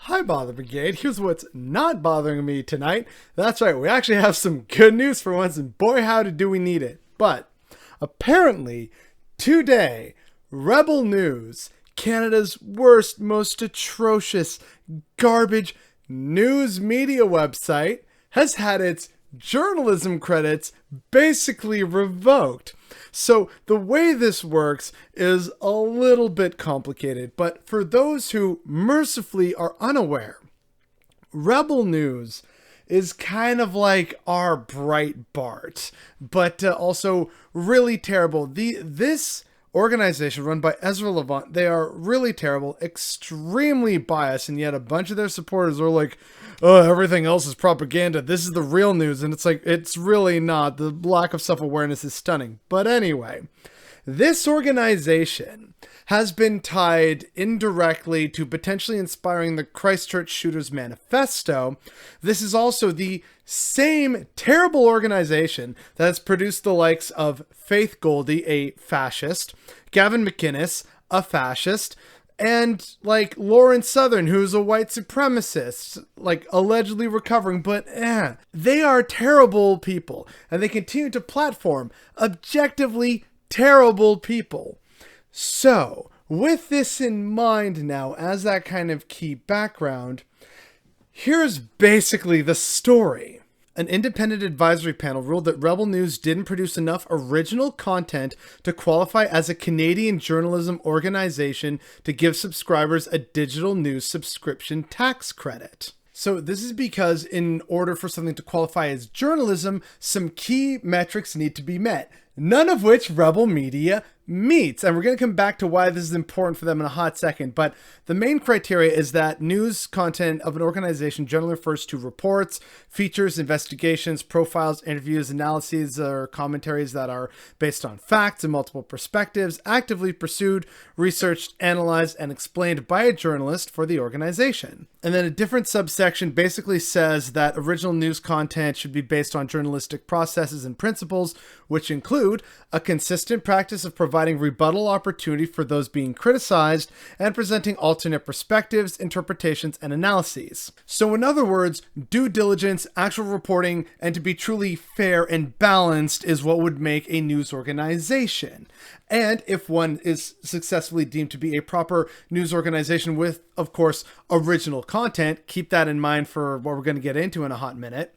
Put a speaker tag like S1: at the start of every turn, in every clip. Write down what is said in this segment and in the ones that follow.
S1: Hi, Bother Brigade. Here's what's not bothering me tonight. That's right, we actually have some good news for once, and boy, howdy do we need it. But apparently, today, Rebel News, Canada's worst, most atrocious, garbage news media website, has had its journalism credits basically revoked. So the way this works is a little bit complicated, but for those who mercifully are unaware, Rebel News is kind of like our Breitbart, but also really terrible. This organization run by Ezra Levant, they are really terrible, extremely biased, and yet a bunch of their supporters are like, oh, everything else is propaganda. This is the real news. And it's like, it's really not. The lack of self-awareness is stunning. But anyway, this organization has been tied indirectly to potentially inspiring the Christchurch Shooters Manifesto. This is also the same terrible organization that has produced the likes of Faith Goldie, a fascist, Gavin McInnes, a fascist, and like Lauren Southern, who's a white supremacist, like allegedly recovering, but they are terrible people, and they continue to platform objectively terrible people. So, with this in mind now, as that kind of key background, here's basically the story. An independent advisory panel ruled that Rebel News didn't produce enough original content to qualify as a Canadian journalism organization to give subscribers a digital news subscription tax credit. So this is because in order for something to qualify as journalism, some key metrics need to be met, none of which Rebel Media meets. And we're going to come back to why this is important for them in a hot second. But the main criteria is that news content of an organization generally refers to reports, features, investigations, profiles, interviews, analyses, or commentaries that are based on facts and multiple perspectives, actively pursued, researched, analyzed, and explained by a journalist for the organization. And then a different subsection basically says that original news content should be based on journalistic processes and principles, which include a consistent practice of providing rebuttal opportunity for those being criticized and presenting alternate perspectives, interpretations, and analyses. So in other words, due diligence, actual reporting, and to be truly fair and balanced is what would make a news organization. And if one is successfully deemed to be a proper news organization with, of course, original content, keep that in mind for what we're going to get into in a hot minute,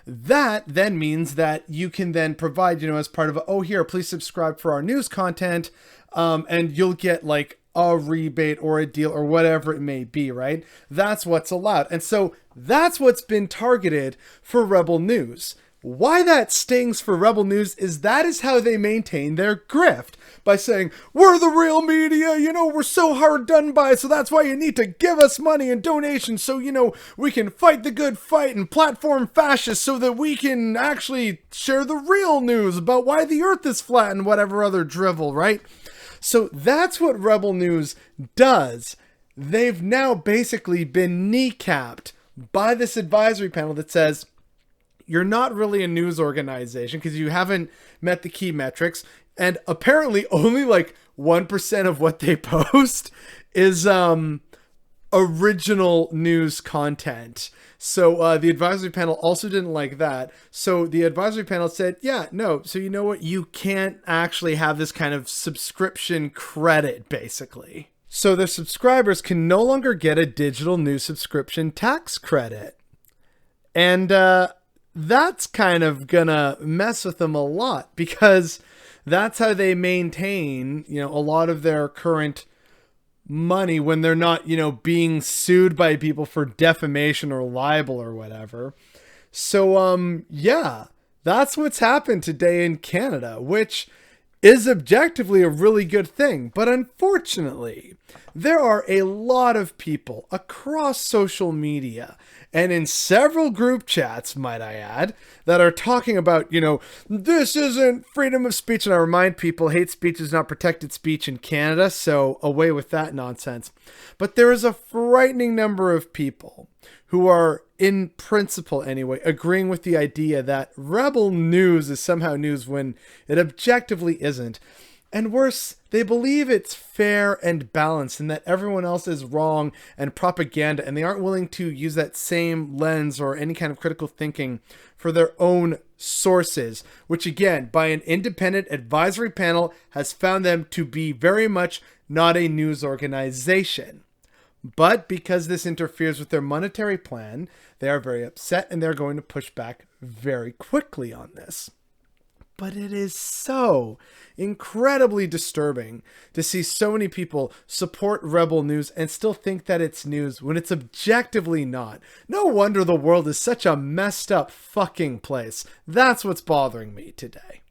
S1: that then means that you can then provide, as part of, here, please subscribe for our news content, and you'll get like a rebate or a deal or whatever it may be, right? That's what's allowed. And so that's what's been targeted for Rebel News. Why that stings for Rebel News is that is how they maintain their grift, by saying, we're the real media, we're so hard done by, so that's why you need to give us money and donations so, we can fight the good fight and platform fascists so that we can actually share the real news about why the earth is flat and whatever other drivel, right? So that's what Rebel News does. They've now basically been kneecapped by this advisory panel that says, you're not really a news organization because you haven't met the key metrics. And apparently only like 1% of what they post is original news content. So the advisory panel also didn't like that. So the advisory panel said, so you know what? You can't actually have this kind of subscription credit, basically. So their subscribers can no longer get a digital news subscription tax credit. And that's kind of gonna mess with them a lot, because that's how they maintain, a lot of their current money when they're not, being sued by people for defamation or libel or whatever. So, that's what's happened today in Canada, which is objectively a really good thing. But unfortunately, there are a lot of people across social media and in several group chats, might I add, that are talking about, this isn't freedom of speech. And I remind people, hate speech is not protected speech in Canada, so away with that nonsense. But there is a frightening number of people who are, in principle anyway, agreeing with the idea that Rebel News is somehow news when it objectively isn't. And worse, they believe it's fair and balanced and that everyone else is wrong and propaganda, and they aren't willing to use that same lens or any kind of critical thinking for their own sources, which again, by an independent advisory panel, has found them to be very much not a news organization. But because this interferes with their monetary plan, they are very upset and they're going to push back very quickly on this. But it is so incredibly disturbing to see so many people support Rebel News and still think that it's news when it's objectively not. No wonder the world is such a messed up fucking place. That's what's bothering me today.